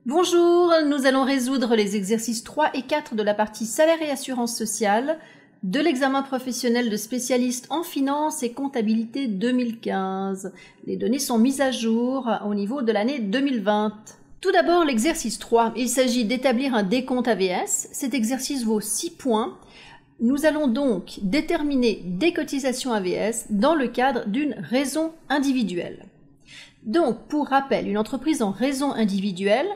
Bonjour, nous allons résoudre les exercices 3 et 4 de la partie salaire et assurance sociale de l'examen professionnel de spécialiste en finance et comptabilité 2015. Les données sont mises à jour au niveau de l'année 2020. Tout d'abord, l'exercice 3. Il s'agit d'établir un décompte AVS. Cet exercice vaut 6 points. Nous allons donc déterminer des cotisations AVS dans le cadre d'une raison individuelle. Donc, pour rappel, une entreprise en raison individuelle,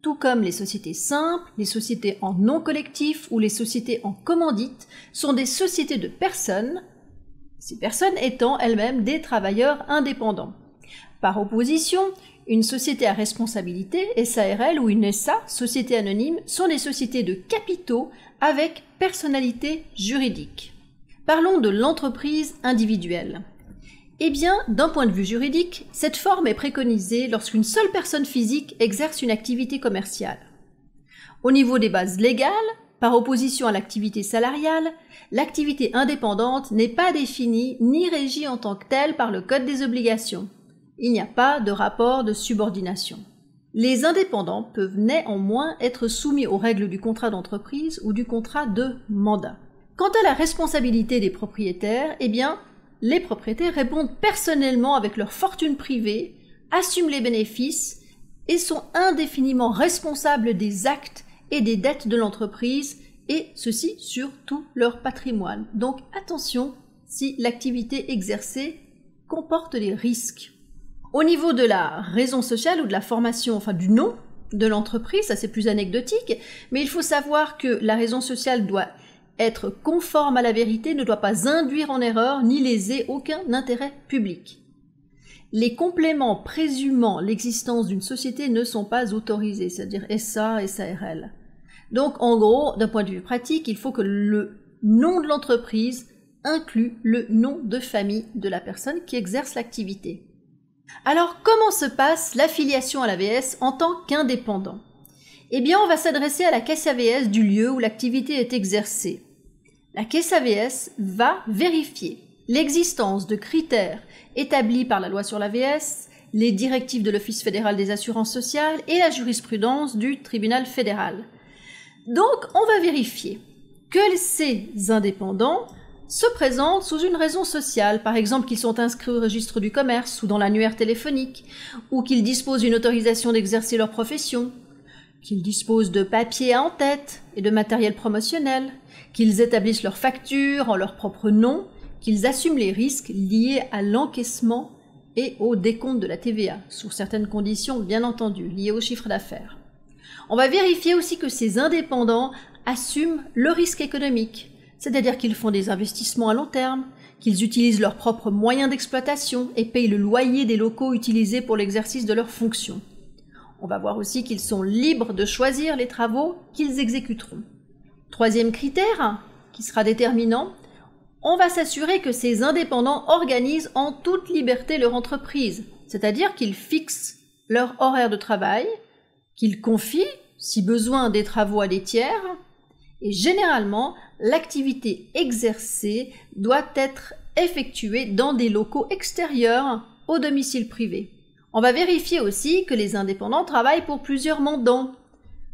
tout comme les sociétés simples, les sociétés en non collectif ou les sociétés en commandite, sont des sociétés de personnes, ces personnes étant elles-mêmes des travailleurs indépendants. Par opposition, une société à responsabilité, SARL ou une SA, société anonyme, sont des sociétés de capitaux avec personnalité juridique. Parlons de l'entreprise individuelle. Eh bien, d'un point de vue juridique, cette forme est préconisée lorsqu'une seule personne physique exerce une activité commerciale. Au niveau des bases légales, par opposition à l'activité salariale, l'activité indépendante n'est pas définie ni régie en tant que telle par le Code des obligations. Il n'y a pas de rapport de subordination. Les indépendants peuvent néanmoins être soumis aux règles du contrat d'entreprise ou du contrat de mandat. Quant à la responsabilité des propriétaires, eh bien, les propriétaires répondent personnellement avec leur fortune privée, assument les bénéfices et sont indéfiniment responsables des actes et des dettes de l'entreprise, et ceci sur tout leur patrimoine. Donc attention si l'activité exercée comporte des risques. Au niveau de la raison sociale ou de la formation, enfin du nom de l'entreprise, ça c'est plus anecdotique, mais il faut savoir que la raison sociale doit être conforme à la vérité, ne doit pas induire en erreur ni léser aucun intérêt public. Les compléments présumant l'existence d'une société ne sont pas autorisés, c'est-à-dire SA, SARL. Donc en gros, d'un point de vue pratique, il faut que le nom de l'entreprise inclue le nom de famille de la personne qui exerce l'activité. Alors comment se passe l'affiliation à l'AVS en tant qu'indépendant ? Eh bien, on va s'adresser à la caisse AVS du lieu où l'activité est exercée. La caisse AVS va vérifier l'existence de critères établis par la loi sur l'AVS, les directives de l'Office fédéral des assurances sociales et la jurisprudence du tribunal fédéral. Donc, on va vérifier que ces indépendants se présentent sous une raison sociale, par exemple qu'ils sont inscrits au registre du commerce ou dans l'annuaire téléphonique, ou qu'ils disposent d'une autorisation d'exercer leur profession, qu'ils disposent de papiers en tête et de matériel promotionnel, qu'ils établissent leurs factures en leur propre nom, qu'ils assument les risques liés à l'encaissement et au décompte de la TVA, sous certaines conditions bien entendu, liées au chiffre d'affaires. On va vérifier aussi que ces indépendants assument le risque économique, c'est-à-dire qu'ils font des investissements à long terme, qu'ils utilisent leurs propres moyens d'exploitation et payent le loyer des locaux utilisés pour l'exercice de leurs fonctions. On va voir aussi qu'ils sont libres de choisir les travaux qu'ils exécuteront. Troisième critère, qui sera déterminant, on va s'assurer que ces indépendants organisent en toute liberté leur entreprise, c'est-à-dire qu'ils fixent leur horaire de travail, qu'ils confient, si besoin, des travaux à des tiers, et généralement, l'activité exercée doit être effectuée dans des locaux extérieurs au domicile privé. On va vérifier aussi que les indépendants travaillent pour plusieurs mandants,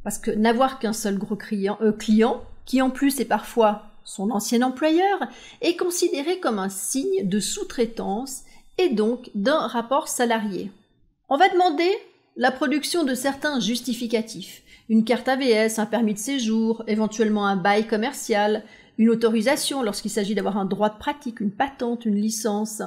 parce que n'avoir qu'un seul gros client, qui en plus est parfois son ancien employeur, est considéré comme un signe de sous-traitance et donc d'un rapport salarié. On va demander la production de certains justificatifs, une carte AVS, un permis de séjour, éventuellement un bail commercial, une autorisation lorsqu'il s'agit d'avoir un droit de pratique, une patente, une licence.